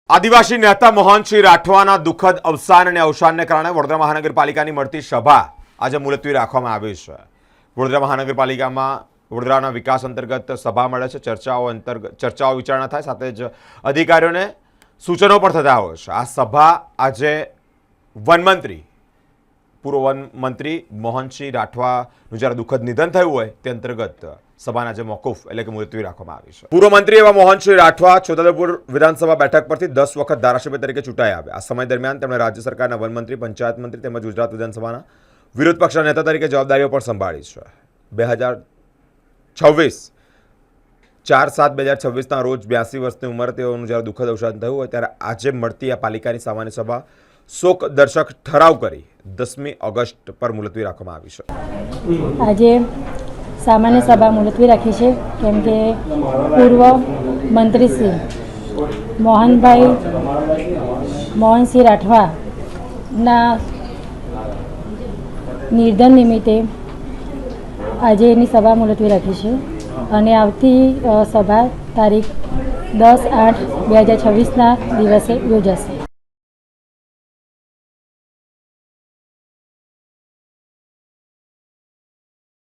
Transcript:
આદિવાસી નેતા મોહનસિંહ રાઠવાના દુઃખદ અવસાન અને અવસાનને કારણે વડોદરા મહાનગરપાલિકાની મળતી સભા આજે મુલતવી રાખવામાં આવી છે। વડોદરા મહાનગરપાલિકામાં વડોદરાના વિકાસ અંતર્ગત સભા મળે છે, ચર્ચાઓ વિચારણા થાય, સાથે જ અધિકારીઓને સૂચનો પણ થતા હોય છે। આ સભા આજે વનમંત્રી પૂર્વ વનમંત્રી મોહનસિંહ રાઠવાનું જ્યારે દુઃખદ નિધન થયું હોય તે અંતર્ગત સભાને આજે મોકૂફ એટલે કે મુલતવી રાખવામાં આવી છે। પૂર્વ મંત્રી એવા મોહનસિંહ રાઠવા છોટાઉદેપુર વિધાનસભા બેઠક પરથી 10 વખત ધારાસભ્ય તરીકે ચૂંટાયા આવ્યા। આ સમય દરમિયાન તેમણે રાજ્ય સરકારના વનમંત્રી, પંચાયત મંત્રી તેમજ ગુજરાત વિધાનસભાના વિરોધ પક્ષના નેતા તરીકે જવાબદારીઓ પણ સંભાળી છે। 2026 4/7/2026ના રોજ 82 વર્ષની ઉંમરે તેઓનું જ્યારે દુઃખદ અવસાન થયું હોય ત્યારે આજે મળતી આ પાલિકાની સામાન્ય સભા શોક દર્શક ઠરાવ કરી 10મી ઓગસ્ટ પર મુલતવી રાખવામાં આવી છે। આજે સામાન્ય સભા મુલતવી રાખી છે કેમ કે પૂર્વ મંત્રી શ્રી મોહનસિંહ રાઠવાના નિધન નિમિત્તે આજે એની સભા મુલતવી રાખી છે અને આવતી સભા તારીખ 10/8/2026ના દિવસે યોજાશે।